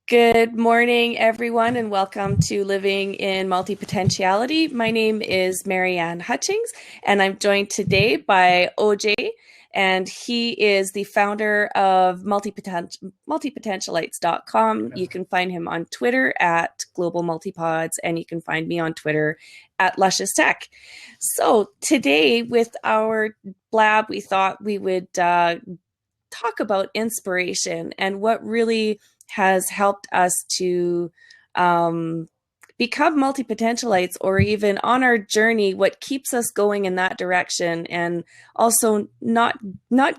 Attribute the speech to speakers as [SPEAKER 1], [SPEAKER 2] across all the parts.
[SPEAKER 1] Good morning, everyone, and welcome to Living in Multipotentiality. My name is Marianne Hutchings, and I'm joined today by OJ, and he is the founder of Multipotentialites.com. You can find him on Twitter at Global Multipods, and you can find me on Twitter at Luscious Tech. So today, with our BLAB, we thought we would talk about inspiration and what really has helped us to become multipotentialites, or even on our journey, what keeps us going in that direction, and also not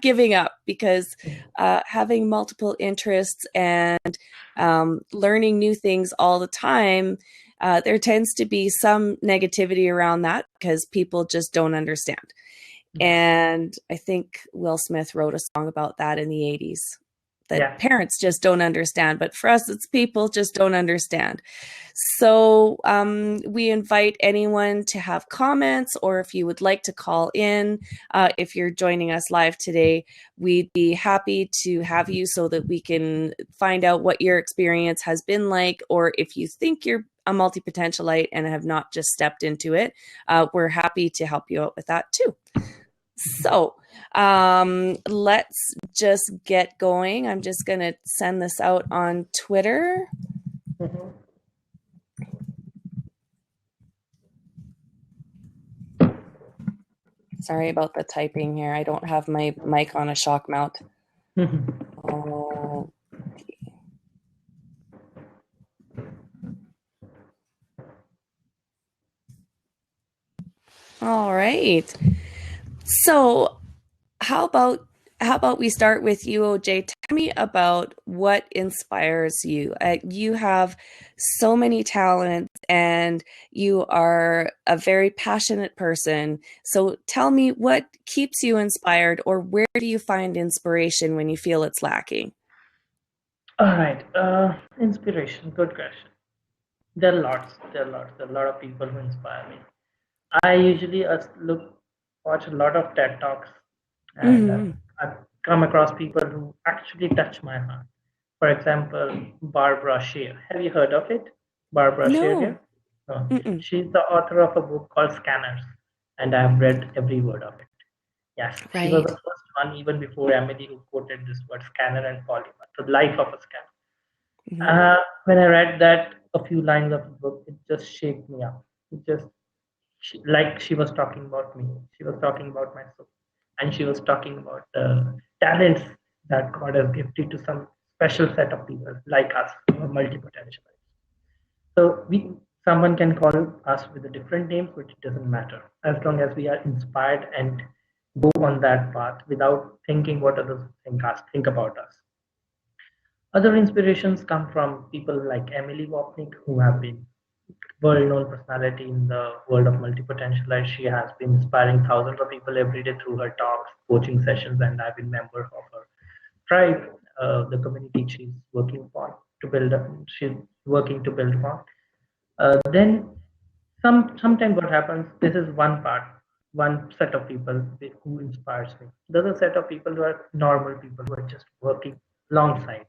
[SPEAKER 1] giving up, because having multiple interests and learning new things all the time, there tends to be some negativity around that because people just don't understand. And I think Will Smith wrote a song about that in the 80s. That parents just don't understand, but for us, it's people just don't understand. So we invite anyone to have comments, or if you would like to call in, if you're joining us live today, we'd be happy to have you so that we can find out what your experience has been like, or if you think you're a multipotentialite and have not just stepped into it, we're happy to help you out with that too. So let's just get going. I'm just going to send this out on Twitter. Sorry about the typing here. I don't have my mic on a shock mount. Oh. All right. So how about we start with you, OJ? Tell me about what inspires you. You have so many talents, and you are a very passionate person. So tell me what keeps you inspired, or where do you find inspiration when you feel it's lacking?
[SPEAKER 2] All right. Inspiration. Good question. There are lots. There are a lot of people who inspire me. I usually watch a lot of TED Talks, and I've come across people who actually touch my heart. For example, Barbara Sher. Have you heard of it? Barbara Sher? No. She's the author of a book called Scanners, and I've read every word of it. Yes, she was the first one, even before Emily, who quoted this word scanner and polymer, the life of a scanner. When I read that, a few lines of the book, it just shaped me up. It just, like she was talking about me, she was talking about my soul, and she was talking about the talents that God has gifted to some special set of people like us, who are multipotentialites. So someone can call us with a different name, but it doesn't matter as long as we are inspired and go on that path without thinking what others think about us. Other inspirations come from people like Emily Wapnick, who have been world-known personality in the world of multipotentialites. She has been inspiring thousands of people every day through her talks, coaching sessions, and I've been member of her tribe, the community she's working upon to build up. She's working to build upon. Then sometimes what happens, this is one set of people who inspires me. The other set of people who are normal people who are just working alongside.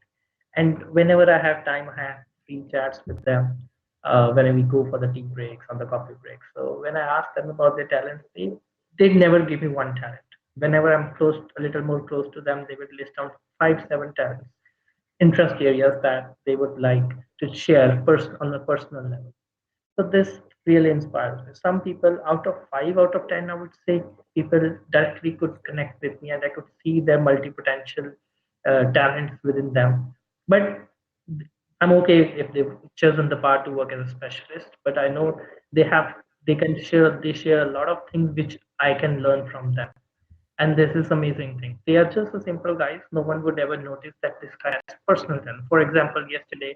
[SPEAKER 2] And whenever I have time, I have free chats with them. When we go for the tea breaks, on the coffee breaks. So when I ask them about their talents, they never give me one talent. Whenever I'm a little more close to them, they would list down 5-7 talents, interest areas that they would like to share on a personal level. So this really inspires me. Some people, out of 5 out of 10, I would say, people directly could connect with me, and I could see their multi-potential talents within them. But I'm okay if they've chosen the path to work as a specialist. But I know they share a lot of things which I can learn from them. And this is amazing thing. They are just a simple guys. No one would ever notice that this guy has personal talent. For example, yesterday,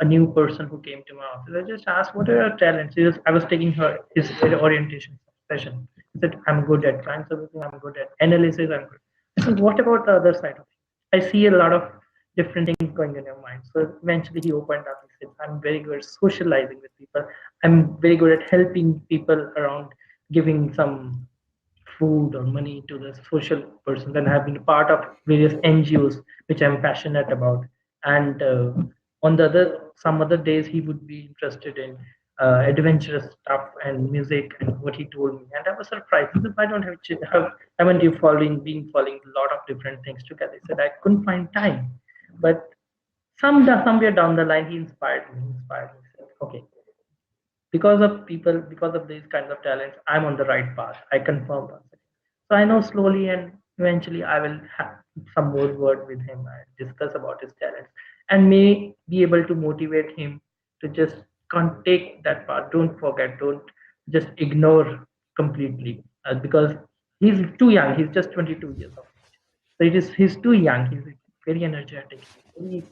[SPEAKER 2] a new person who came to my office, I just asked, what are your talents? I was taking his orientation session. He said, I'm good at client servicing, I'm good at analysis, I'm good. I said, what about the other side of it? I see a lot of different things going in your mind. So eventually he opened up. He said, I'm very good at socializing with people. I'm very good at helping people around, giving some food or money to the social persons, and have been a part of various NGOs which I'm passionate about. And On some other days he would be interested in adventurous stuff and music and what he told me, and I was surprised. He said, why don't haven't you been following a lot of different things together? He said, I couldn't find time, but somewhere down the line he inspired me. He said, okay, because of these kinds of talents, I'm on the right path. I confirm once again. So I know slowly and eventually I will have some more word with him and discuss about his talents, and may be able to motivate him to just can't take that path. Don't forget, don't just ignore completely, because he's too young. He's just 22 years old. So he's too young. He's very energetic, very,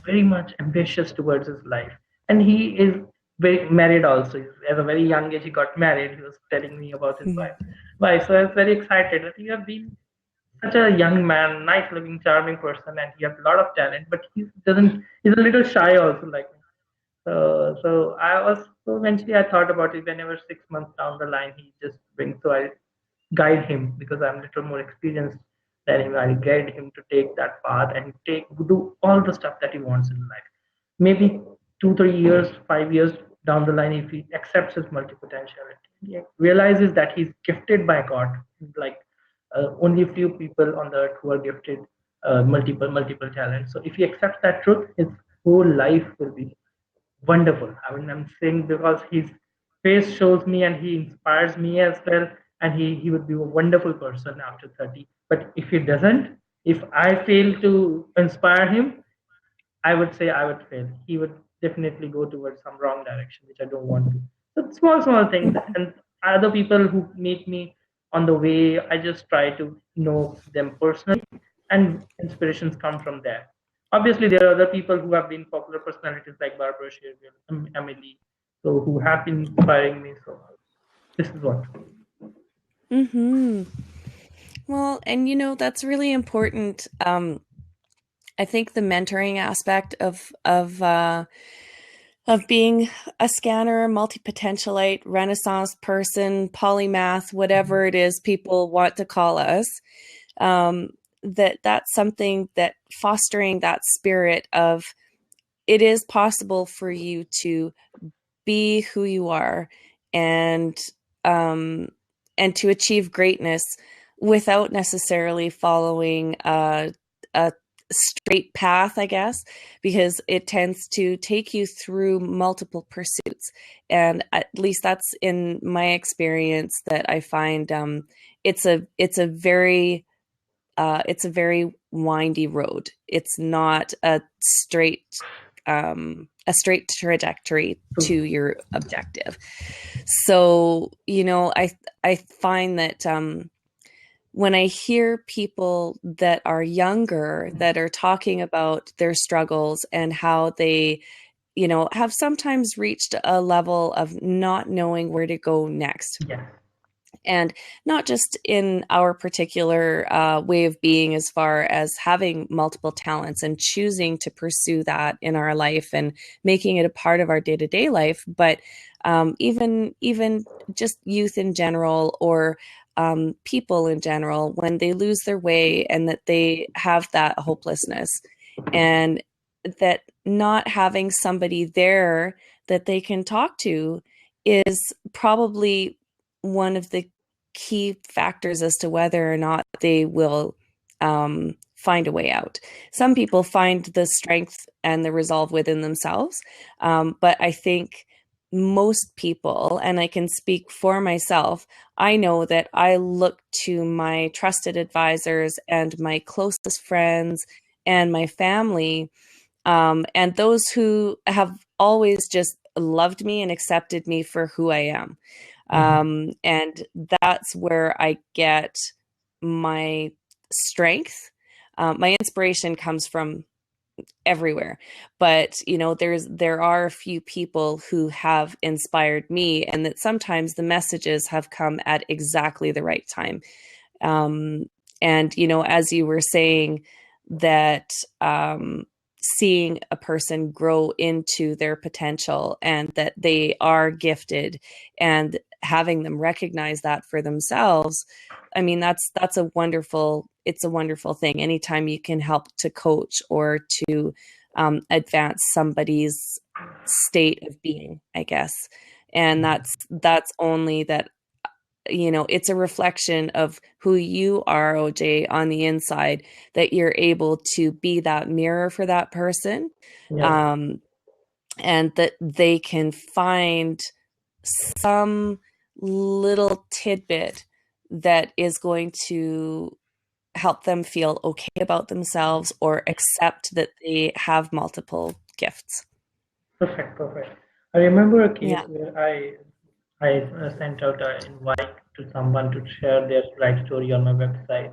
[SPEAKER 2] very much ambitious towards his life, and he is very married also. At a very young age, he got married. He was telling me about his wife. Why? So I was very excited that you have been such a young man, nice looking, charming person, and he has a lot of talent. But he doesn't. He's a little shy also, like me. So eventually I thought about it. Whenever 6 months down the line he just brings, so I guide him because I'm a little more experienced than him. I guide him to take that path and do all the stuff that he wants in life. Maybe 2 3 years, 5 years down the line, if he accepts his multipotentiality, he realizes that he's gifted by God. Like only a few people on the earth who are gifted multiple talents. So if he accepts that truth, his whole life will be wonderful. I mean, I'm saying because his face shows me and he inspires me as well, and he would be a wonderful person after 30. But if he doesn't, if I fail to inspire him, I would say I would fail. He would definitely go towards some wrong direction, which I don't want to. So small things, and other people who meet me on the way, I just try to know them personally, and inspirations come from there. Obviously, there are other people who have been popular personalities like Barbara Sherville, Emily, so who have been inspiring me. So this is what.
[SPEAKER 1] Mm-hmm. Well, and that's really important. I think the mentoring aspect of being a scanner, multi-potentialite, Renaissance person, polymath, whatever it is people want to call us, that's something that fostering that spirit of it is possible for you to be who you are and um, and to achieve greatness without necessarily following a straight path, I guess, because it tends to take you through multiple pursuits. And at least that's in my experience that I find it's a very windy road. It's not a straight trajectory to your objective. So, I find that when I hear people that are younger that are talking about their struggles and how they, have sometimes reached a level of not knowing where to go next.
[SPEAKER 2] Yeah.
[SPEAKER 1] And not just in our particular way of being as far as having multiple talents and choosing to pursue that in our life and making it a part of our day-to-day life, but even just youth in general, or people in general, when they lose their way and that they have that hopelessness, and that not having somebody there that they can talk to is probably one of the key factors as to whether or not they will find a way out. Some people find the strength and the resolve within themselves, but I think most people, and I can speak for myself, I know that I look to my trusted advisors and my closest friends and my family, and those who have always just loved me and accepted me for who I am. And that's where I get my strength. My inspiration comes from everywhere, but there are a few people who have inspired me, and that sometimes the messages have come at exactly the right time. And as you were saying, that seeing a person grow into their potential and that they are gifted, and having them recognize that for themselves, I mean, it's a wonderful thing anytime you can help to coach or to advance somebody's state of being, I guess. And that's only that, it's a reflection of who you are, OJ, on the inside, that you're able to be that mirror for that person.
[SPEAKER 2] Yeah,
[SPEAKER 1] And that they can find some little tidbit that is going to help them feel okay about themselves or accept that they have multiple gifts.
[SPEAKER 2] perfect, perfect. I remember a case
[SPEAKER 1] Yeah.
[SPEAKER 2] where I sent out an invite to someone to share their life story on my website,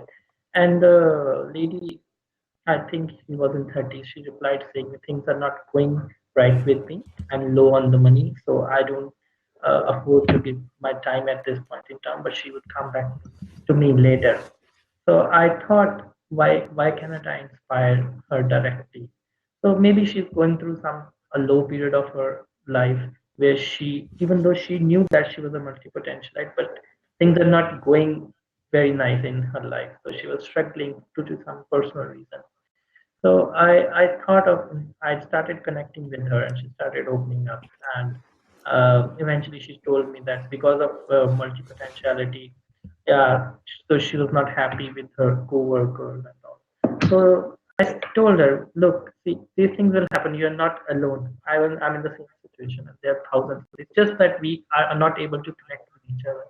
[SPEAKER 2] and the lady, I think she was in 30s, she replied saying things are not going right with me. I'm low on the money, so I don't afford to give my time at this point in time, but she would come back to me later. So I thought, why cannot I inspire her directly? So maybe she's going through a low period of her life where she, even though she knew that she was a multi-potentialite, but things are not going very nice in her life. So she was struggling due to some personal reason. So I thought of, I started connecting with her and she started opening up. And eventually she told me that because of multi-potentiality, yeah, so she was not happy with her co-workers and all. So I told her, look, see, these things will happen. You're not alone. I'm in the same situation. And there are thousands. It's just that we are not able to connect with each other.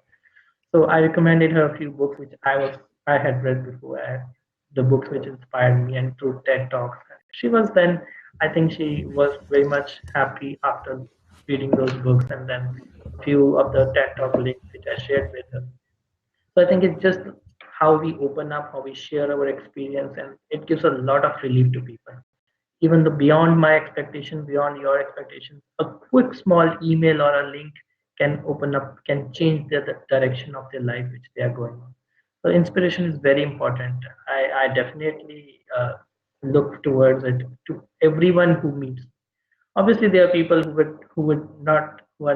[SPEAKER 2] So I recommended her a few books which I had read before. The books which inspired me and through TED Talks. She was then, I think she was very much happy after reading those books and then a few of the TED Talk links which I shared with her. So I think it's just how we open up, how we share our experience, and it gives a lot of relief to people. Even the beyond my expectation, beyond your expectations, a quick small email or a link can open up, can change the direction of their life which they are going on. So inspiration is very important. I definitely look towards it to everyone who meets. Obviously, there are people who are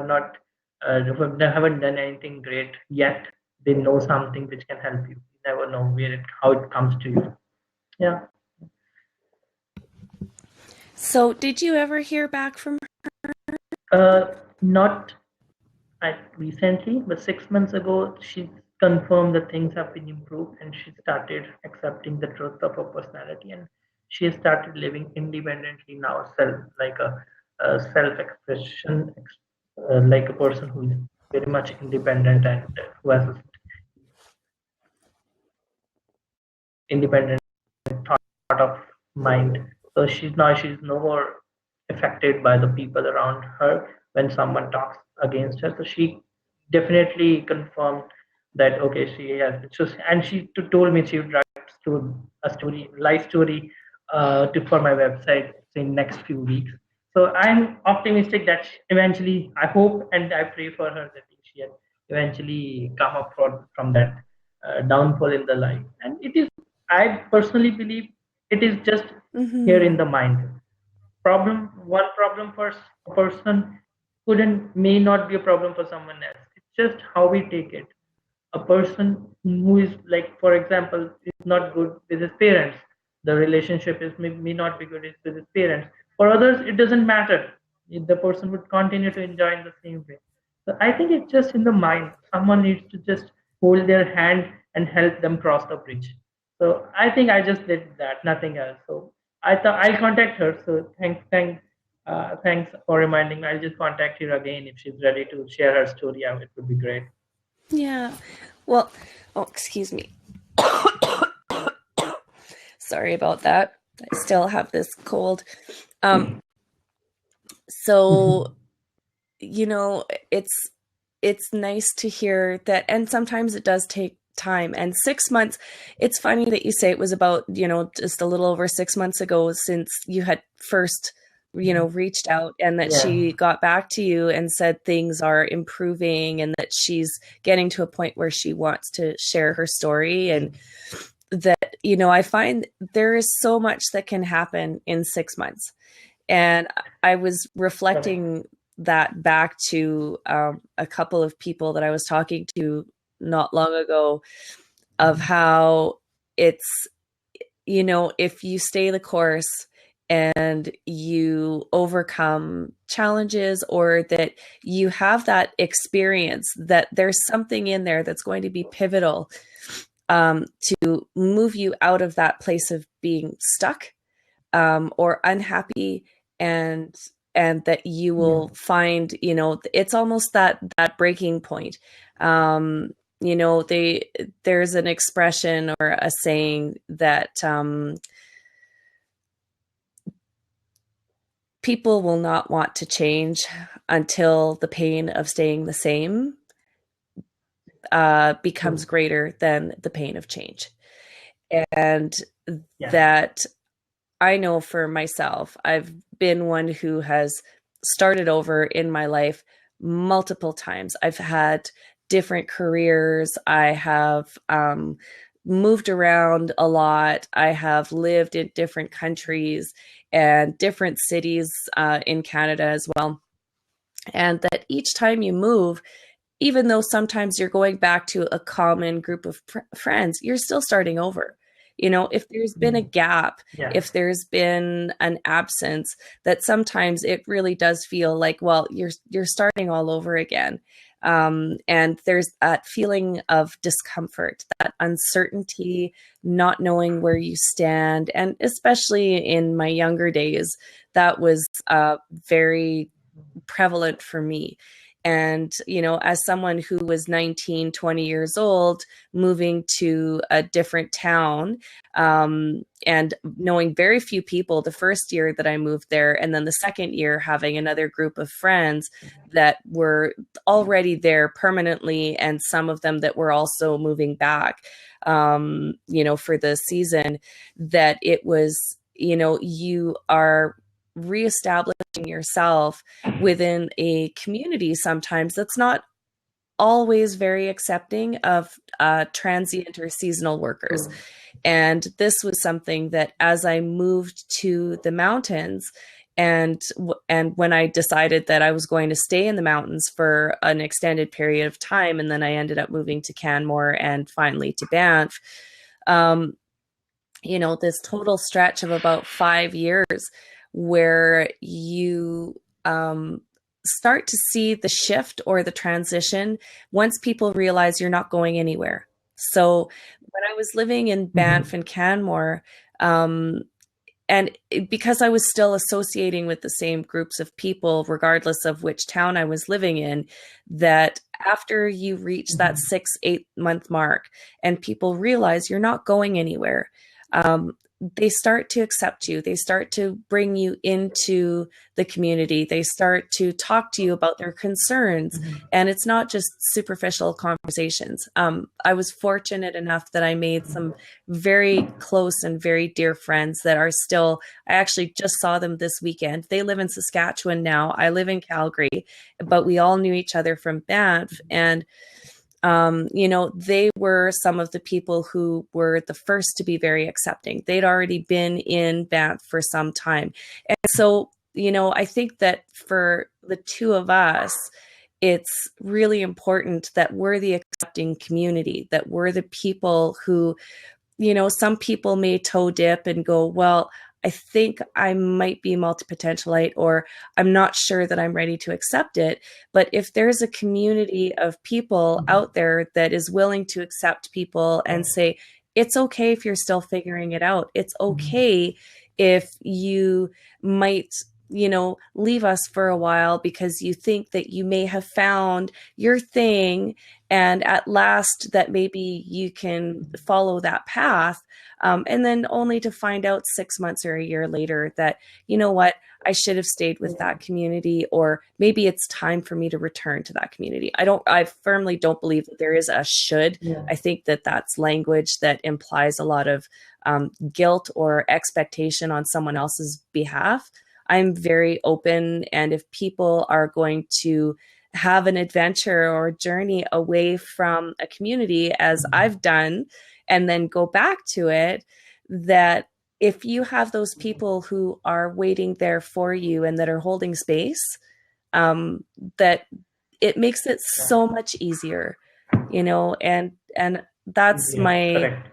[SPEAKER 2] not haven't done anything great yet. They know something which can help you. You never know how it comes to you. Yeah.
[SPEAKER 1] So, did you ever hear back from
[SPEAKER 2] Not recently, but 6 months ago, she confirmed that things have been improved and she started accepting the truth of her personality and she has started living independently now, a self-expression, like a person who is very much independent and who has a independent thought of mind. So she's no more affected by the people around her when someone talks against her. So she definitely confirmed that okay, she has just and she told me she would write a story, life story, for my website in next few weeks. So I'm optimistic that eventually, I hope and I pray for her that she will eventually come up from that downfall in the life. And it is, I personally believe, it is just here in
[SPEAKER 1] Mm-hmm.
[SPEAKER 2] the mind. One problem for a person couldn't may not be a problem for someone else. It's just how we take it. A person who is, like, for example, is not good with his parents, the relationship may not be good with his parents. For others it doesn't matter, the person would continue to enjoy in the same way. So I think it's just in the mind. Someone needs to just hold their hand and help them cross the bridge. So I think I just did that, nothing else. So I thought I'll contact her. So thanks for reminding me. I'll just contact her again if she's ready to share her story. It would be great.
[SPEAKER 1] Yeah. Well, oh, excuse me. Sorry about that. I still have this cold. Um, so you know, it's nice to hear that, and sometimes it does take time. And 6 months, it's funny that you say it was about, just a little over 6 months ago since you had first, reached out, and that
[SPEAKER 2] Yeah.
[SPEAKER 1] she got back to you and said things are improving and that she's getting to a point where she wants to share her story. And that, I find there is so much that can happen in 6 months. And I was
[SPEAKER 2] Correct.
[SPEAKER 1] reflecting that back to a couple of people that I was talking to not long ago, of how it's, if you stay the course and you overcome challenges, or that you have that experience that there's something in there that's going to be pivotal to move you out of that place of being stuck or unhappy, and that you
[SPEAKER 2] Yeah.
[SPEAKER 1] will find, it's almost that breaking point. There's an expression or a saying that people will not want to change until the pain of staying the same becomes
[SPEAKER 2] True.
[SPEAKER 1] greater than the pain of change. And
[SPEAKER 2] Yeah.
[SPEAKER 1] that I know for myself, I've been one who has started over in my life multiple times. I've had different careers. I have moved around a lot. I have lived in different countries and different cities in Canada as well. And that each time you move, even though sometimes you're going back to a common group of friends, you're still starting over. If there's been a
[SPEAKER 2] Mm.
[SPEAKER 1] gap,
[SPEAKER 2] Yeah.
[SPEAKER 1] if there's been an absence, that sometimes it really does feel like, well, you're starting all over again. And there's that feeling of discomfort, that uncertainty, not knowing where you stand. And especially in my younger days, that was very prevalent for me. And, as someone who was 19, 20 years old, moving to a different town, and knowing very few people the first year that I moved there, and then the second year having another group of friends that were already there permanently, and some of them that were also moving back, for the season, that it was, you are reestablishing yourself within a community sometimes that's not always very accepting of transient or seasonal workers.
[SPEAKER 2] True.
[SPEAKER 1] And this was something that, as I moved to the mountains, and when I decided that I was going to stay in the mountains for an extended period of time, and then I ended up moving to Canmore and finally to Banff, um, this total stretch of about 5 years where you start to see the shift or the transition once people realize you're not going anywhere. So when I was living in Banff
[SPEAKER 2] Mhm.
[SPEAKER 1] and Canmore, um, because I was still associating with the same groups of people, regardless of which town I was living in, that after you reach that
[SPEAKER 2] Mhm.
[SPEAKER 1] 6, 8 month mark and people realize you're not going anywhere, they start to accept you. They start to bring you into the community. They start to talk to you about their concerns.
[SPEAKER 2] Mhm.
[SPEAKER 1] And it's not just superficial conversations. I was fortunate enough that I made some very close and very dear friends that are still, I actually just saw them this weekend. They live in Saskatchewan now. I live in Calgary, but we all knew each other from Banff. And they were some of the people who were the first to be very accepting. They'd already been in Banff for some time. And so, I think that for the two of us, it's really important that we're the accepting community, that we're the people who, some people may toe dip and go, well, I think I might be multipotentialite, or I'm not sure that I'm ready to accept it. But if there's a community of people
[SPEAKER 2] Mhm.
[SPEAKER 1] out there that is willing to accept people and say, it's okay if you're still figuring it out, it's
[SPEAKER 2] Mhm.
[SPEAKER 1] okay if you might, leave us for a while because you think that you may have found your thing, and at last that maybe you can follow that path, and then only to find out 6 months or a year later that, you know what, I should have stayed with
[SPEAKER 2] Yeah.
[SPEAKER 1] that community, or maybe it's time for me to return to that community. I firmly don't believe that there is a should.
[SPEAKER 2] Yeah.
[SPEAKER 1] I think that that's language that implies a lot of guilt or expectation on someone else's behalf. I'm very open, and if people are going to have an adventure or journey away from a community, as
[SPEAKER 2] Mhm.
[SPEAKER 1] I've done, and then go back to it, that if you have those people who are waiting there for you and that are holding space, um, that it makes it
[SPEAKER 2] Yeah.
[SPEAKER 1] so much easier, and that's
[SPEAKER 2] Easier.
[SPEAKER 1] my
[SPEAKER 2] Correct.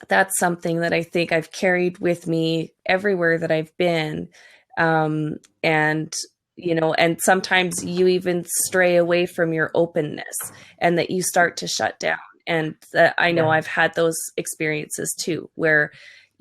[SPEAKER 1] that's something that I think I've carried with me everywhere that I've been. And, and sometimes you even stray away from your openness and that you start to shut down. And I know
[SPEAKER 2] Yeah.
[SPEAKER 1] I've had those experiences too, where,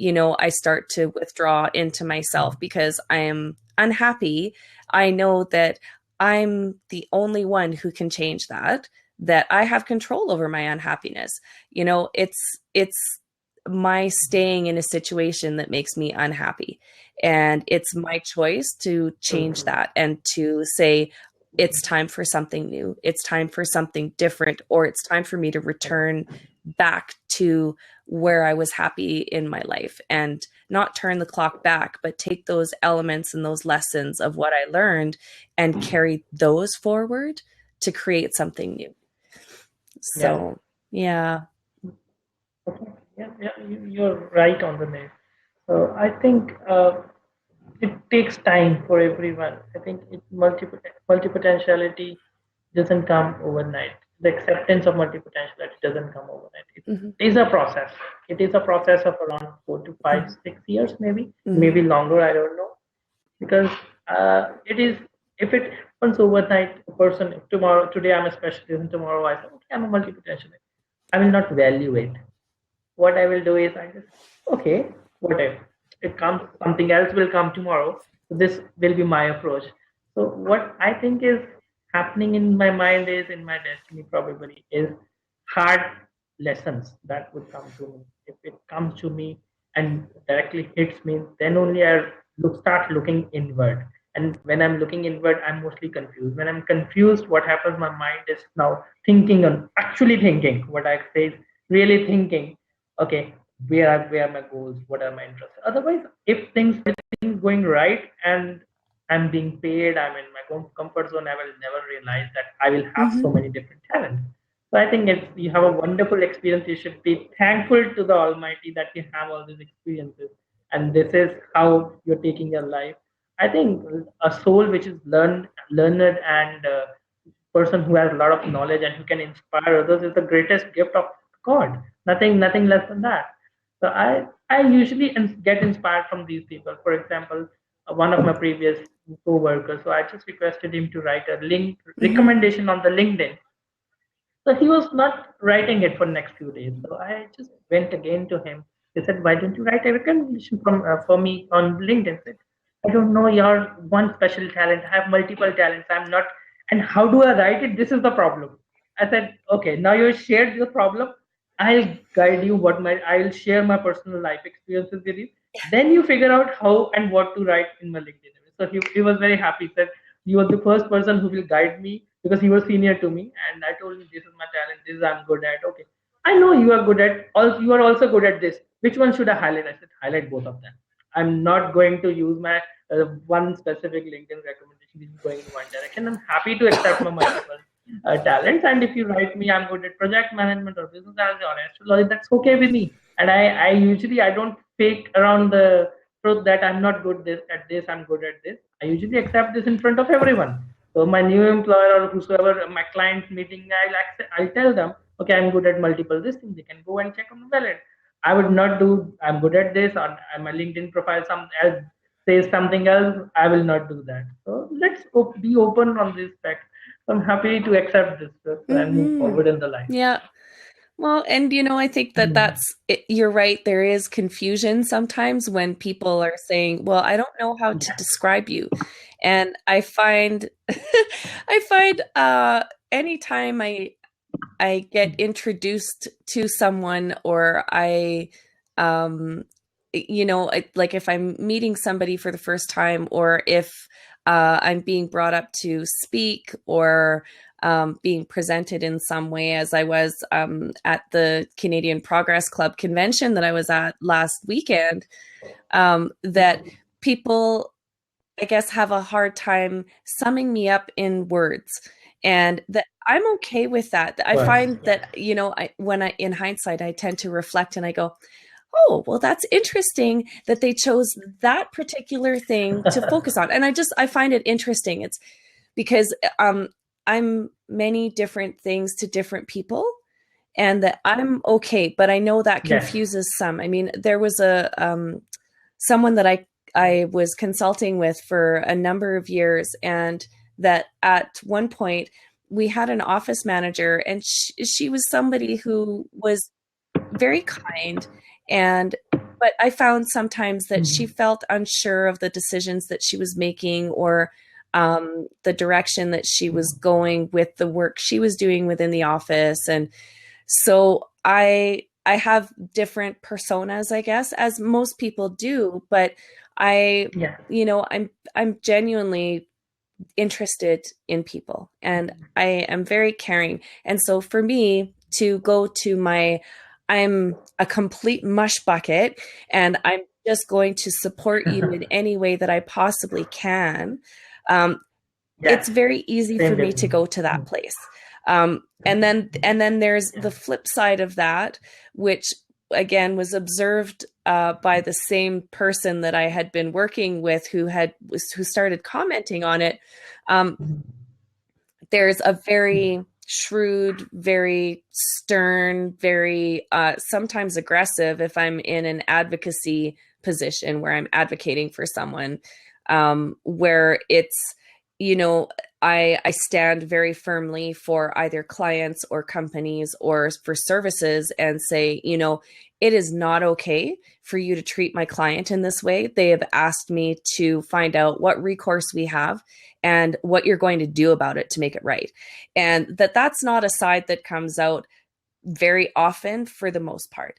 [SPEAKER 1] I start to withdraw into myself because I am unhappy. I know that I'm the only one who can change that, that I have control over my unhappiness. It's my staying in a situation that makes me unhappy. And it's my choice to change
[SPEAKER 2] Mhm.
[SPEAKER 1] that and to say, it's time for something new. It's time for something different, or it's time for me to return back to where I was happy in my life and not turn the clock back, but take those elements and those lessons of what I learned and carry those forward to create something new.
[SPEAKER 2] Yeah.
[SPEAKER 1] So, yeah.
[SPEAKER 2] Okay. Yeah, yeah, you're right on the nail. So I think it takes time for everyone. I think multipotentiality doesn't come overnight. The acceptance of multipotentiality doesn't come overnight. It
[SPEAKER 1] Mm-hmm.
[SPEAKER 2] is a process. It is a process of around 4 to 5,
[SPEAKER 1] Mm-hmm.
[SPEAKER 2] 6 years, maybe
[SPEAKER 1] Mm-hmm.
[SPEAKER 2] longer. I don't know, because it is, if it happens overnight, a person, if tomorrow, today I'm a specialist, and tomorrow I say, okay, I'm a multipotentialist, I will not value it. What I will do is I just, okay, whatever. It comes, something else will come tomorrow. This will be my approach. So what I think is happening in my mind is, in my destiny probably, is hard lessons that would come to me. If it comes to me and directly hits me, then only I start looking inward. And when I'm looking inward, I'm mostly confused. When I'm confused, what happens? My mind is now thinking, on actually thinking. What I say is really thinking, okay, where are my goals, what are my interests. Otherwise, if things going right and I'm being paid, I'm in my comfort zone, I will never realize that I will have
[SPEAKER 1] Mm-hmm.
[SPEAKER 2] so many different talents. So I think if you have a wonderful experience, you should be thankful to the almighty that you have all these experiences, and this is how you're taking your life. I think a soul which is learned and person who has a lot of knowledge and who can inspire others is the greatest gift of God. Nothing less than that. So I usually get inspired from these people. For example, one of my previous co-workers, so I just requested him to write a link
[SPEAKER 1] Mm-hmm.
[SPEAKER 2] recommendation on the LinkedIn. So he was not writing it for next few days. So I just went again to him. He said, "Why don't you write a recommendation for me on LinkedIn?" I said, "I don't know your one special talent. I have multiple talents. I'm not. And how do I write it? This is the problem." I said, "Okay, now you shared the problem. I'll guide you. I'll share my personal life experiences with you. Then you figure out how and what to write in my LinkedIn." So he was very happy. He said, "You are the first person who will guide me," because he was senior to me, and I told him, "This is my talent. This is I'm good at." Okay, I know you are good at. Also, you are also good at this. Which one should I highlight? I said, "Highlight both of them. I'm not going to use my one specific LinkedIn recommendation. This is going in one direction. I'm happy to accept my multiple talents. And if you write me, I'm good at project management or business analysis or astrology, that's okay with me." And I usually I don't fake around the truth that I'm not good this, I'm good at this. I usually accept this in front of everyone. So my new employer or whosoever my client meeting, I'll tell them, okay, I'm good at multiple this thing. They can go and check on the ballot. I would not do I'm good at this, or my LinkedIn profile some else says something else. I will not do that. So let's be open on this fact. So I'm happy to accept this and move
[SPEAKER 1] Mm-hmm.
[SPEAKER 2] forward in the life.
[SPEAKER 1] Yeah. Well, and I think that
[SPEAKER 2] Hmm.
[SPEAKER 1] you're right. There is confusion sometimes when people are saying, well, I don't know how to
[SPEAKER 2] Yeah.
[SPEAKER 1] describe you. And I find, I find, anytime I get introduced to someone, or um, like if I'm meeting somebody for the first time, or if I'm being brought up to speak, or being presented in some way, as I was at the Canadian Progress Club convention that I was at last weekend, that people, I guess, have a hard time summing me up in words. And that I'm okay with that. I
[SPEAKER 2] Words.
[SPEAKER 1] find
[SPEAKER 2] Yeah.
[SPEAKER 1] that, in hindsight, I tend to reflect and I go, oh, well, that's interesting that they chose that particular thing to focus on. And I find it interesting. It's because I'm many different things to different people. and that I'm okay, but I know that
[SPEAKER 2] Yes.
[SPEAKER 1] confuses some. I mean, there was someone that I was consulting with for a number of years, and that at one point we had an office manager, and she was somebody who was very kind, and but I found sometimes that she
[SPEAKER 2] Mhm.
[SPEAKER 1] felt unsure of the decisions that she was making, or the direction that she was going with the work she was doing within the office. And so I have different personas, I guess, as most people do, but I,
[SPEAKER 2] Yeah.
[SPEAKER 1] I'm genuinely interested in people, and I am very caring. And so for me to go to I'm a complete mush bucket, and I'm just going to support you in any way that I possibly can. Um, it's
[SPEAKER 2] Yes.
[SPEAKER 1] very easy for
[SPEAKER 2] Same
[SPEAKER 1] me
[SPEAKER 2] with
[SPEAKER 1] to
[SPEAKER 2] me.
[SPEAKER 1] go to that place. And then there's
[SPEAKER 2] Yeah.
[SPEAKER 1] the flip side of that, which again was observed by the same person that I had been working with, who started commenting on it. Um, there's a very shrewd, very stern, very sometimes aggressive, if I'm in an advocacy position where I'm advocating for someone, where it's, you know, I stand very firmly for either clients or companies or for services, and say, it is not okay for you to treat my client in this way. They have asked me to find out what recourse we have and what you're going to do about it to make it right. And that's not a side that comes out very often for the most part.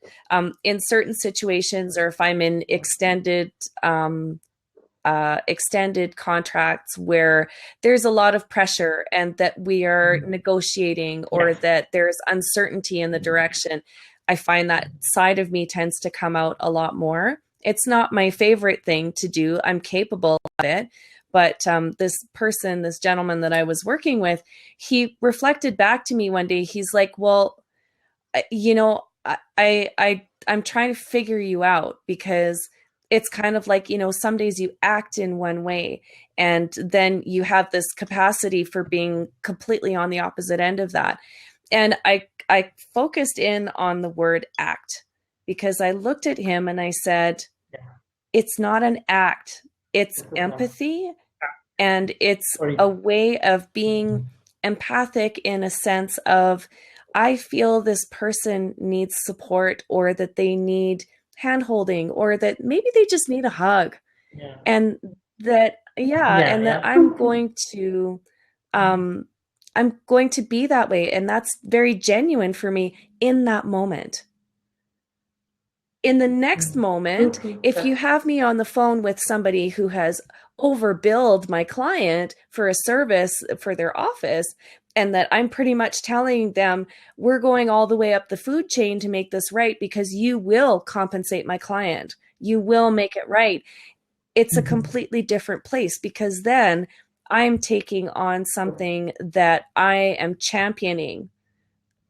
[SPEAKER 1] In certain situations, or if I'm in extended contracts where there's a lot of pressure and that we are negotiating, or
[SPEAKER 2] Yes.
[SPEAKER 1] that there's uncertainty in the direction, I find that side of me tends to come out a lot more. It's not my favorite thing to do. I'm capable of it. But this gentleman that I was working with, he reflected back to me one day. He's like, well, I'm trying to figure you out, because it's kind of like, some days you act in one way, and then you have this capacity for being completely on the opposite end of that. And I focused in on the word act, because I looked at him and I said,
[SPEAKER 2] Yeah.
[SPEAKER 1] it's not an act, it's
[SPEAKER 2] This is not
[SPEAKER 1] empathy, and it's
[SPEAKER 2] sorry.
[SPEAKER 1] a way of being empathic, in a sense of, I feel this person needs support, or that they need hand holding, or that maybe they just need a hug.
[SPEAKER 2] Yeah.
[SPEAKER 1] And that, yeah,
[SPEAKER 2] Yeah.
[SPEAKER 1] and that
[SPEAKER 2] Yeah.
[SPEAKER 1] I'm going to be that way. And that's very genuine for me in that moment. In the next
[SPEAKER 2] True.
[SPEAKER 1] moment,
[SPEAKER 2] True.
[SPEAKER 1] if you have me on the phone with somebody who has overbilled my client for a service for their office, and that I'm pretty much telling them, we're going all the way up the food chain to make this right, because you will compensate my client, you will make it right, it's a completely different place, because then I'm taking on something that I am championing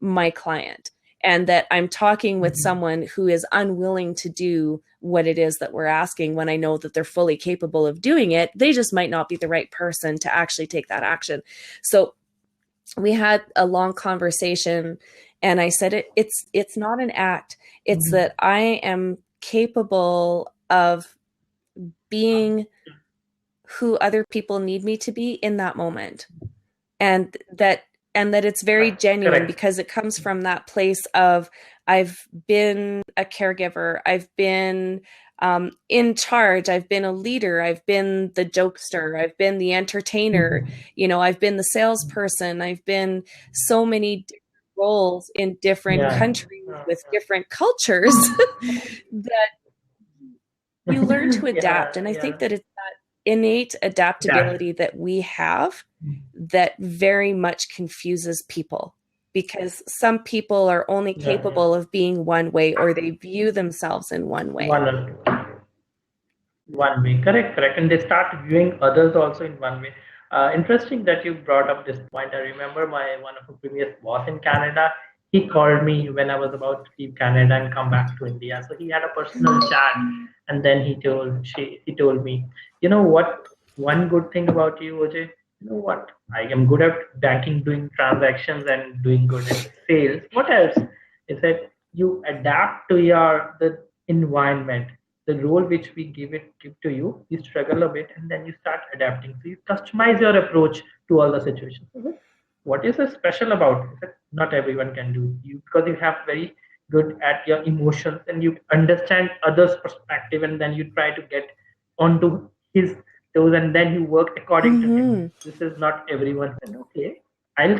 [SPEAKER 1] my client, and that I'm talking with someone who is unwilling to do what it is that we're asking, when I know that they're fully capable of doing it. They just might not be the right person to actually take that action. So we had a long conversation, and I said, it's not an act. It's that I am capable of being who other people need me to be in that moment. And that it's very
[SPEAKER 2] Correct.
[SPEAKER 1] genuine,
[SPEAKER 2] Correct.
[SPEAKER 1] because it comes from that place of, I've been a caregiver, I've been in charge, I've been a leader, I've been the jokester, I've been the entertainer, I've been the salesperson, I've been so many different roles in different
[SPEAKER 2] Yeah.
[SPEAKER 1] countries with different cultures that you learn to
[SPEAKER 2] Yeah.
[SPEAKER 1] adapt. And I
[SPEAKER 2] Yeah.
[SPEAKER 1] think that it's that innate
[SPEAKER 2] That.
[SPEAKER 1] adaptability that we have that very much confuses people, because some people are only
[SPEAKER 2] Yeah. Yeah.
[SPEAKER 1] capable of being one way, or they view themselves in one way.
[SPEAKER 2] One or two. One way. Correct. Correct. And they start viewing others also in one way. Interesting that you brought up this point. I remember my one of the previous boss in Canada. He called me when I was about to leave Canada and come back to India. So he had a personal chat, and then he told me, you know what? One good thing about you, OJ. You know what? I am good at banking, doing transactions, and doing good in sales. What else? is that you adapt to the environment, the role which we give to you. You struggle a bit, and then you start adapting. So you customize your approach to all the situations. What is so special about it that not everyone can do you, because you have very good at your emotions and you understand others perspective, and then you try to get onto his toes, and then you work according to him.
[SPEAKER 1] Mm-hmm.
[SPEAKER 2] This is not everyone. And okay, I'll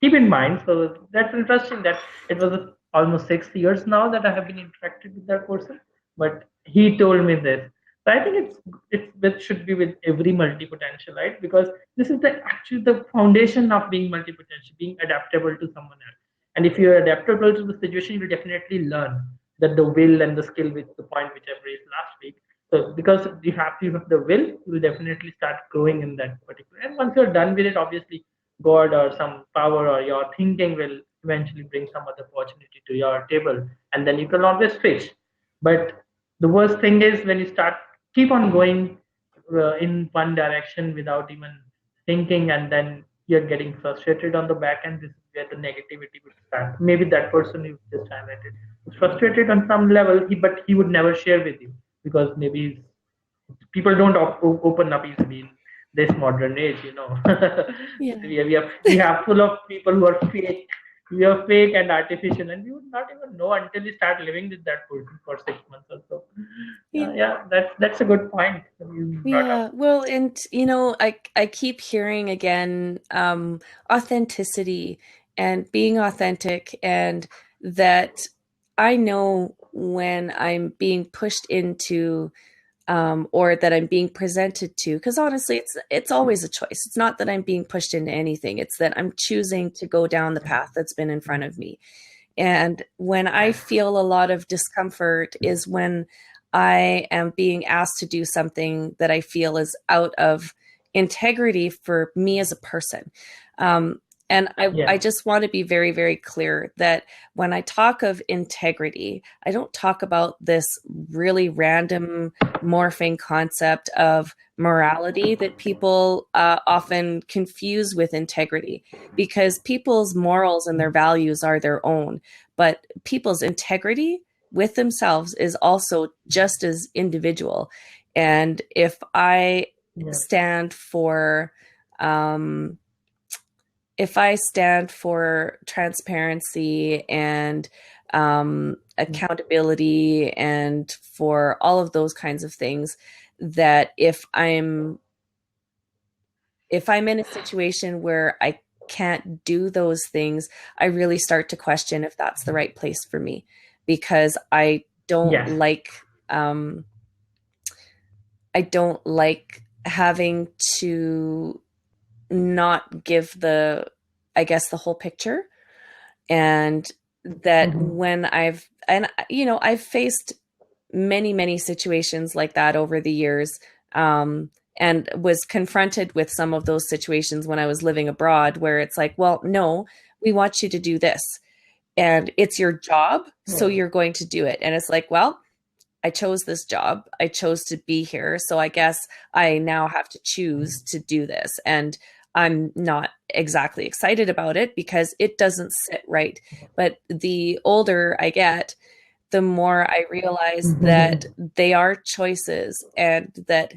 [SPEAKER 2] keep in mind. So that's interesting that it was almost 6 years now that I have been interacted with that person, but he told me this. So I think it should be with every multi-potentialite, because this is the actually the foundation of being multi-potential, being adaptable to someone else. And if you're adaptable to the situation, you will definitely learn that the will and the skill, with the point which I raised last week. So because you have the will, you will definitely start growing in that particular. And once you're done with it, obviously God or some power or your thinking will eventually bring some other opportunity to your table, and then you can always switch. But the worst thing is when you start keep on going in one direction without even thinking, and then you're getting frustrated on the back end. This is where the negativity would start. Maybe that person you just highlighted was frustrated on some level, but he would never share with you, because maybe people don't open up easily in this modern age,
[SPEAKER 1] Yeah.
[SPEAKER 2] we have full of people who are fake. We are fake and artificial, and you would not even know until you start living with that person for 6 months or so.
[SPEAKER 1] Yeah.
[SPEAKER 2] Yeah, that's a good point you brought
[SPEAKER 1] Yeah,
[SPEAKER 2] up.
[SPEAKER 1] well, and I keep hearing again, authenticity and being authentic, and that I know when I'm being pushed into, or that I'm being presented to, because honestly, it's always a choice. It's not that I'm being pushed into anything; it's that I'm choosing to go down the path that's been in front of me. And when I feel a lot of discomfort is when I am being asked to do something that I feel is out of integrity for me as a person. Um, and I
[SPEAKER 2] Yeah.
[SPEAKER 1] just want to be very, very clear that when I talk of integrity, I don't talk about this really random morphing concept of morality that people often confuse with integrity, because people's morals and their values are their own, but people's integrity with themselves is also just as individual. And
[SPEAKER 2] Yeah.
[SPEAKER 1] stand for um, if I stand for transparency and accountability and for all of those kinds of things, that if I'm in a situation where I can't do those things, I really start to question if that's the right place for me, because
[SPEAKER 2] Yes.
[SPEAKER 1] um, I don't like having to not give I guess, the whole picture. And that
[SPEAKER 2] Mm-hmm.
[SPEAKER 1] I've faced many, many situations like that over the years, and was confronted with some of those situations when I was living abroad, where it's like, well, no, we want you to do this, and it's your job, so
[SPEAKER 2] Yeah.
[SPEAKER 1] you're going to do it. And it's like, well, I chose this job, I chose to be here, so I guess I now have to choose to do this. And I'm not exactly excited about it because it doesn't sit right. But the older I get, the more I realize that
[SPEAKER 2] Mm-hmm.
[SPEAKER 1] they are choices, and that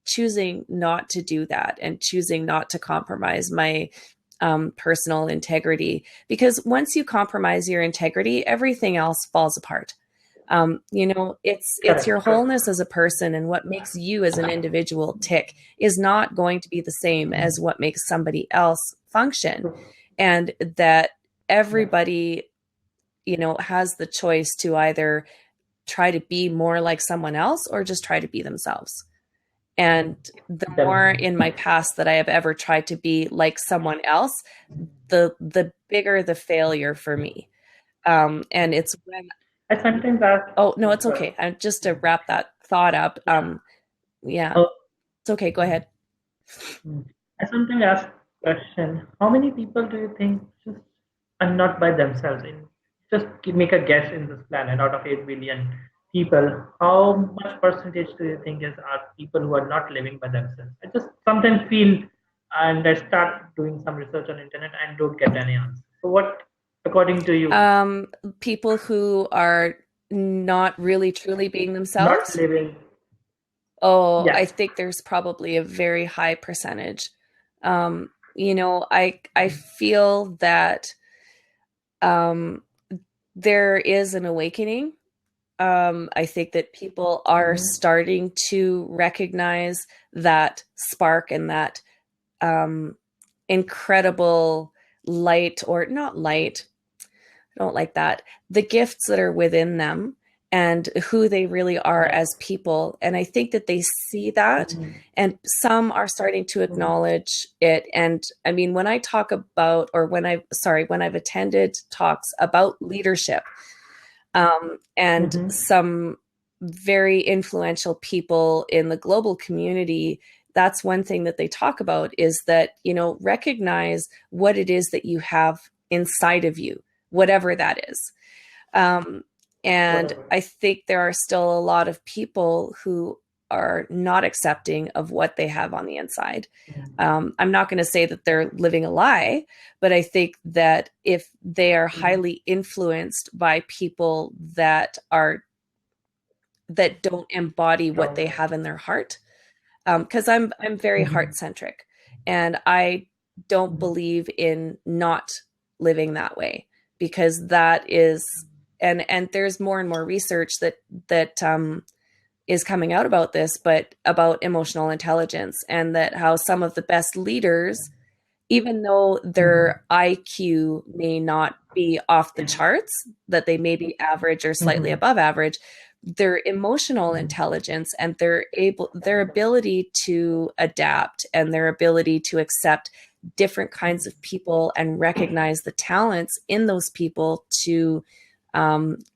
[SPEAKER 1] choosing not to do that and choosing not to compromise my personal integrity, because once you compromise your integrity, everything else falls apart. It's your
[SPEAKER 2] Correct. Correct.
[SPEAKER 1] wholeness as a person, and what makes you as an individual tick is not going to be the same as what makes somebody else function. And that
[SPEAKER 2] Yeah.
[SPEAKER 1] everybody, has the choice to either try to be more like someone else or just try to be themselves. And the more
[SPEAKER 2] Definitely.
[SPEAKER 1] in my past that I have ever tried to be like someone else, the bigger the failure for me. And it's when
[SPEAKER 2] I sometimes ask.
[SPEAKER 1] Oh, no, it's okay. Just to wrap that thought up.
[SPEAKER 2] Yeah.
[SPEAKER 1] Yeah,
[SPEAKER 2] Oh,
[SPEAKER 1] it's okay. Go ahead.
[SPEAKER 2] I sometimes ask question. How many people do you think just are not by themselves? Just make a guess in this planet out of 8 billion people. How much percentage do you think is are people who are not living by themselves? I just sometimes feel, and I start doing some research on internet and don't get any answer. So what? according to you?
[SPEAKER 1] People who are not really truly being
[SPEAKER 2] Not
[SPEAKER 1] themselves.
[SPEAKER 2] living.
[SPEAKER 1] Oh, I
[SPEAKER 2] Yes.
[SPEAKER 1] think there's probably a very high percentage. I feel that um, there is an awakening. I think that people are
[SPEAKER 2] Mm-hmm.
[SPEAKER 1] starting to recognize that spark and that um, incredible light, or not light, I don't like that, the gifts that are within them and who they really are
[SPEAKER 2] Yes.
[SPEAKER 1] as people. And I think that they see that,
[SPEAKER 2] Mm-hmm.
[SPEAKER 1] and some are starting to acknowledge it. And I mean, when I talk about, or when I've attended talks about leadership, and
[SPEAKER 2] Mm-hmm.
[SPEAKER 1] some very influential people in the global community, that's one thing that they talk about, is that, recognize what it is that you have inside of you, whatever that is. Um, and
[SPEAKER 2] Whatever.
[SPEAKER 1] I think there are still a lot of people who are not accepting of what they have on the inside. I'm not going to say that they're living a lie, but I think that if they are
[SPEAKER 2] Mm-hmm.
[SPEAKER 1] highly influenced by people that don't embody what
[SPEAKER 2] Wrong.
[SPEAKER 1] they have in their heart, because I'm very
[SPEAKER 2] Mm-hmm.
[SPEAKER 1] heart centric, and I don't
[SPEAKER 2] Mm-hmm.
[SPEAKER 1] believe in not living that way, because that is, and there's more and more research that is coming out about this, but about emotional intelligence, and that how some of the best leaders, even though
[SPEAKER 2] Mm-hmm.
[SPEAKER 1] their IQ may not be off the
[SPEAKER 2] Yes.
[SPEAKER 1] charts, that they may be average or slightly
[SPEAKER 2] Mm-hmm.
[SPEAKER 1] above average, their emotional intelligence and their ability to adapt and their ability to accept different kinds of people and recognize the talents in those people to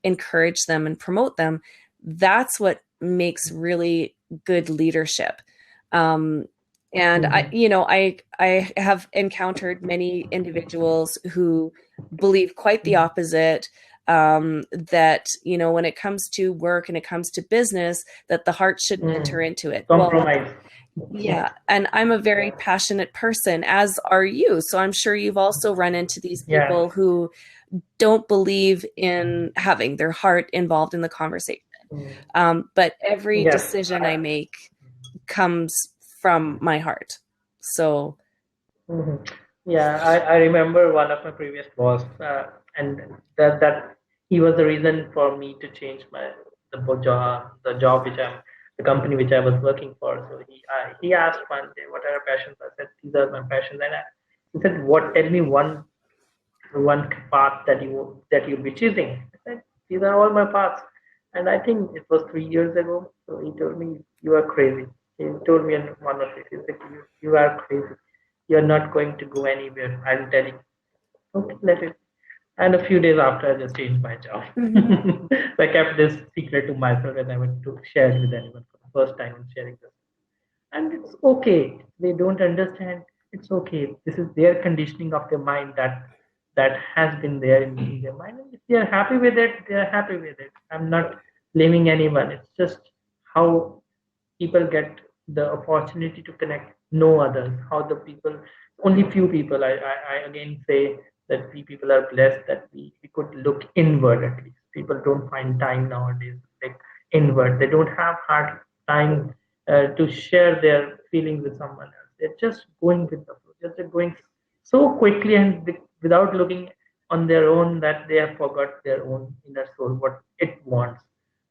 [SPEAKER 1] encourage them and promote them, that's what makes really good leadership. Um, and I,
[SPEAKER 2] Mm-hmm.
[SPEAKER 1] you know, I have encountered many individuals who believe quite the opposite. That, when it comes to work and it comes to business, that the heart shouldn't enter
[SPEAKER 2] Mm.
[SPEAKER 1] into it. Well,
[SPEAKER 2] Compromise.
[SPEAKER 1] yeah, and I'm a very passionate person, as are you. So I'm sure you've also run into these
[SPEAKER 2] Yeah.
[SPEAKER 1] people who don't believe in having their heart involved in the conversation.
[SPEAKER 2] Mm.
[SPEAKER 1] But every
[SPEAKER 2] Yes.
[SPEAKER 1] decision I make comes from my heart. So,
[SPEAKER 2] Mhm. Yeah, I remember one of my previous boss, and that he was the reason for me to change the job which the company which I was working for. So he asked one day, "What are your passions?" I said, "These are my passions." And he said, "What? Tell me one path that you'll be choosing." I said, "These are all my paths." And I think it was 3 years ago. So he told me, "You are crazy." He told me in one of it. He said, "You are crazy. You're not going to go anywhere. I'm telling you." Okay, let it. And a few days after, I just changed my job.
[SPEAKER 1] mhm.
[SPEAKER 2] So I kept this secret to myself, and I went to share it with anyone for the first time in sharing this. And it's okay. They don't understand. It's okay. This is their conditioning of their mind that has been there in their mind. And if they are happy with it, they are happy with it. I'm not blaming anyone. It's just how people get the opportunity to connect, no others, how the people, only few people, I again say that we people are blessed that we could look inward. At least people don't find time nowadays, like inward, they don't have hard time to share their feelings with someone else. They're just going with the flow, just they're going so quickly, and without looking on their own, that they have forgot their own inner soul, what it wants.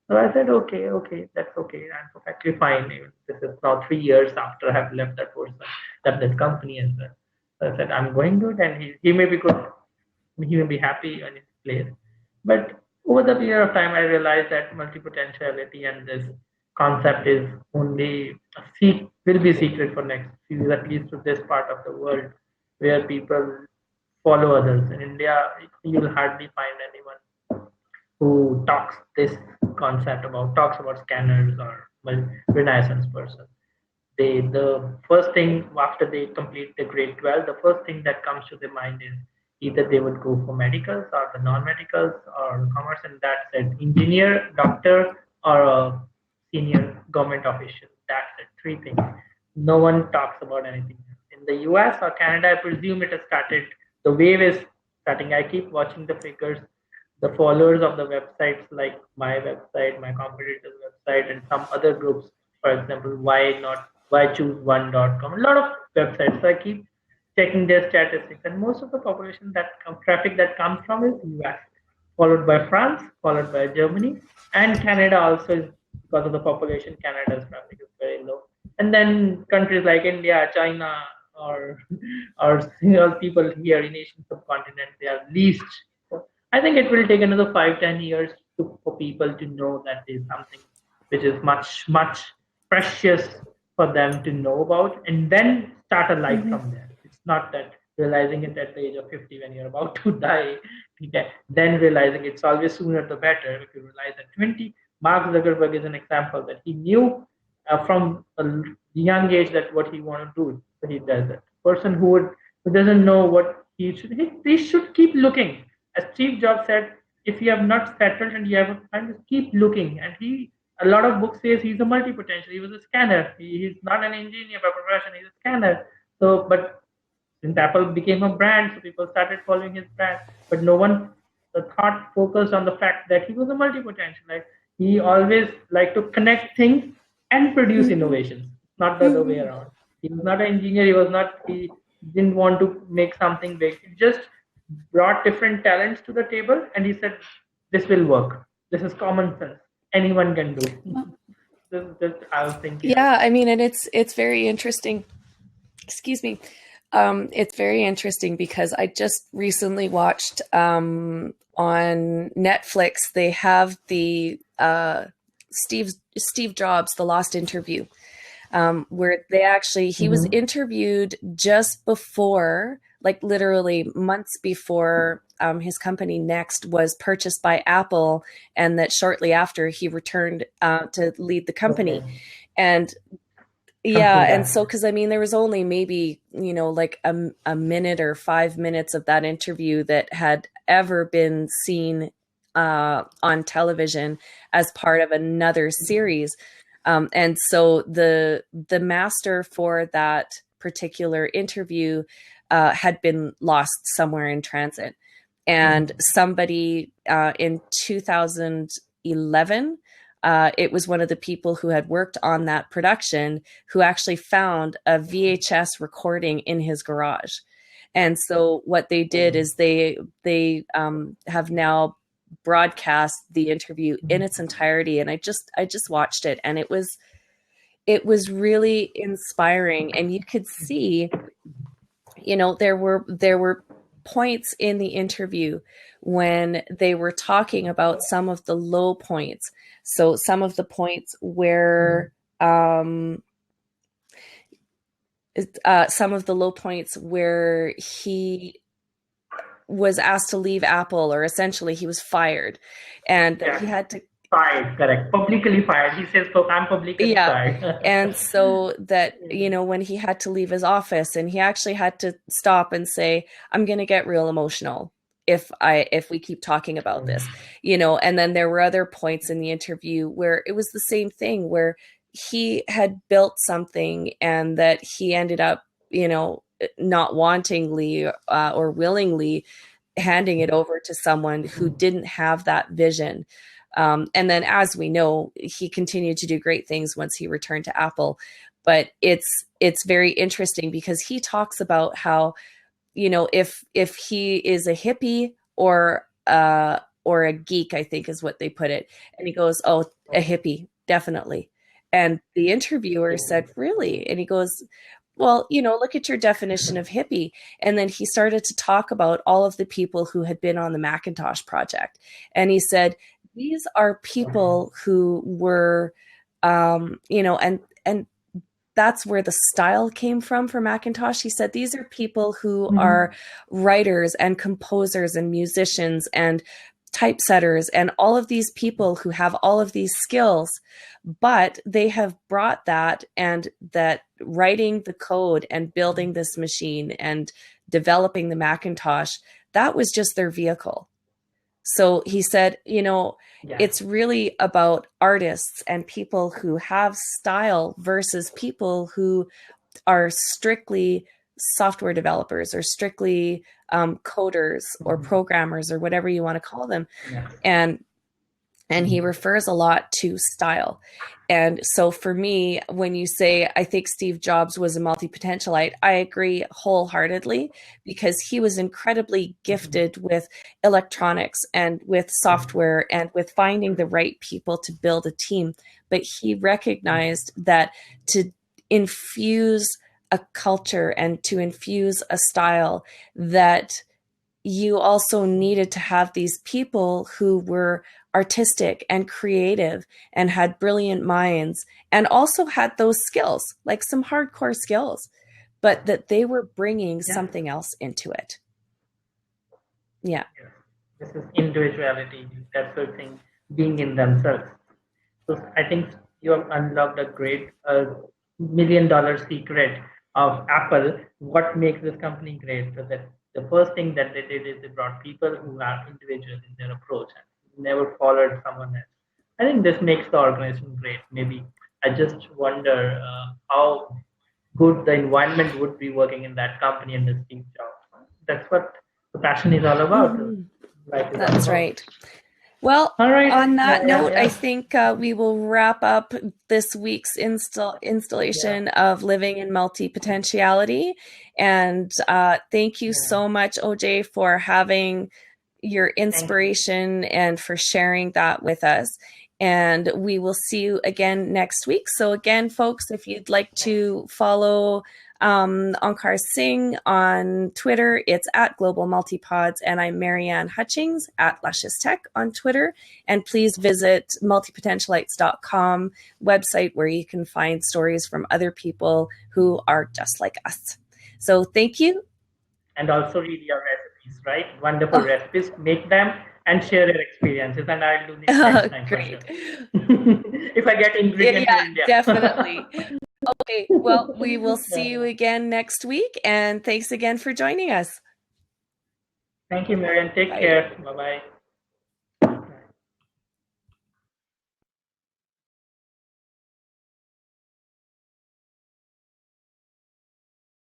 [SPEAKER 2] So I said, okay, okay, that's okay. I'm perfectly fine. This is now 3 years after I have left that person, left that company as well. So I said, I'm going good, and he may be good. He may be happy in his place. But over the period of time, I realized that multipotentiality and this concept is only will be secret for next few years, at least to this part of the world where people follow others. In India, you'll hardly find anyone who talks about scanners or renaissance person. The first thing after they complete the grade 12, the first thing that comes to their mind is either they would go for medicals or the non-medicals or commerce, and that's it. Engineer, doctor, or a senior government official. That's it. Three things. No one talks about anything else. In the US or Canada, I presume it has started. The wave is starting. I keep watching the figures, the followers of the websites like my website, my competitor's website, and some other groups. For example, why choose one.com. A lot of websites. So I keep checking their statistics, and most of the population traffic that comes from is US, followed by France, followed by Germany, and Canada also is because of the population. Canada's traffic is very low, and then countries like India, China, or people here in Asian subcontinent, they are least. So I think it will take another 5-10 years for people to know that there's something which is much precious for them to know about, and then start a life
[SPEAKER 1] Mm-hmm.
[SPEAKER 2] from there. It's not that realizing it at the age of 50 when you're about to die, then realizing it's always sooner the better. If you realize at 20, Mark Zuckerberg is an example that he knew from a young age that what he want to do, so he does it. Person who doesn't know what he should keep looking. As Steve Jobs said, if you have not settled and you have time, just keep looking. And a lot of books says he's a multi-potential. He was a scanner. He's not an engineer by profession. He's a scanner. So, but since Apple became a brand, so people started following his brand. But no one the thought focused on the fact that he was a multi-potential. Like he always liked to connect things and produce
[SPEAKER 1] Mm-hmm.
[SPEAKER 2] innovations, not the other way
[SPEAKER 1] Mm-hmm.
[SPEAKER 2] around. He was not an engineer. He didn't want to make something big. He just brought different talents to the table, and he said, "This will work. This is common sense. Anyone can do." This I was thinking of.
[SPEAKER 1] Yeah, I mean, and it's very interesting. Excuse me. It's very interesting because I just recently watched on Netflix. They have the Steve Jobs, the Lost Interview, where he was
[SPEAKER 2] Mm-hmm.
[SPEAKER 1] interviewed just before, like literally months before his company Next was purchased by Apple, and that shortly after he returned to lead the company.
[SPEAKER 2] Okay.
[SPEAKER 1] And yeah,
[SPEAKER 2] Something
[SPEAKER 1] and
[SPEAKER 2] that.
[SPEAKER 1] so because I mean, there was only maybe like a minute or 5 minutes of that interview that had ever been seen on television as part of another series, and so the master for that particular interview had been lost somewhere in transit, and
[SPEAKER 2] Mm-hmm.
[SPEAKER 1] somebody in 2011, it was one of the people who had worked on that production who actually found a VHS recording in his garage. And so what they did is they have now broadcast the interview in its entirety, and I just watched it, and it was really inspiring, and you could see, there were points in the interview when they were talking about some of the low points. So some of the points where some of the low points where he was asked to leave Apple, or essentially he was fired, and that he
[SPEAKER 2] Yes.
[SPEAKER 1] had to,
[SPEAKER 2] Fired, correct. Publicly fired. He says, I'm publicly
[SPEAKER 1] yeah.
[SPEAKER 2] fired.
[SPEAKER 1] And so that, when he had to leave his office, and he actually had to stop and say, I'm going to get real emotional if we keep talking about this, and then there were other points in the interview where it was the same thing, where he had built something and that he ended up, not wantingly or willingly handing it over to someone who didn't have that vision. And then, as we know, he continued to do great things once he returned to Apple. But it's very interesting because he talks about how, if he is a hippie or a geek, I think is what they put it. And he goes, "Oh, a hippie, definitely." And the interviewer said, "Really?" And he goes, "Well, look at your definition of hippie." And then he started to talk about all of the people who had been on the Macintosh project. And he said, these are people who were, and that's where the style came from for Macintosh. He said, these are people who are writers and composers and musicians and typesetters and all of these people who have all of these skills, but they have brought that, and that writing the code and building this machine and developing the Macintosh, that was just their vehicle. So he said,
[SPEAKER 2] Yeah.
[SPEAKER 1] it's really about artists and people who have style versus people who are strictly software developers or strictly coders or programmers or whatever you want to call them.
[SPEAKER 2] Yes.
[SPEAKER 1] And he refers a lot to style. And so for me, when you say, I think Steve Jobs was a multi-potentialite, I agree wholeheartedly, because he was incredibly gifted with electronics and with software and with finding the right people to build a team. But he recognized that to infuse a culture and to infuse a style, that you also needed to have these people who were artistic and creative and had brilliant minds and also had those skills, like some hardcore skills, but that they were bringing something else into it. Yeah.
[SPEAKER 2] This is individuality, that sort of thing, being in themselves. So I think you have unlocked a great $1 million secret of Apple. What makes this company great? So that the first thing that they did is they brought people who are individual in their approach and never followed someone else. I think this makes the organization great. Maybe I just wonder how good the environment would be working in that company and the Steve Jobs. That's what the passion is all about.
[SPEAKER 1] Mm-hmm. That's right. Well, on that note, I think we will wrap up this week's installation of Living in Multipotentiality. And thank you so much, OJ, for having your inspiration and for sharing that with us. And we will see you again next week. So again, folks, if you'd like to follow Onkarjot Singh on Twitter, it's at Global Multipods, and I'm Marianne Hutchings at Luscious Tech on Twitter. And please visit multipotentialites.com website, where you can find stories from other people who are just like us. So thank you.
[SPEAKER 2] And also read your recipes, right? Wonderful recipes. Make them and share your experiences, and I'll do this next time.
[SPEAKER 1] Great.
[SPEAKER 2] For sure. If I get ingredients in India.
[SPEAKER 1] Definitely. Okay, well, we will see you again next week, and thanks again for joining us.
[SPEAKER 2] Thank you, Marianne. Take care. Bye-bye.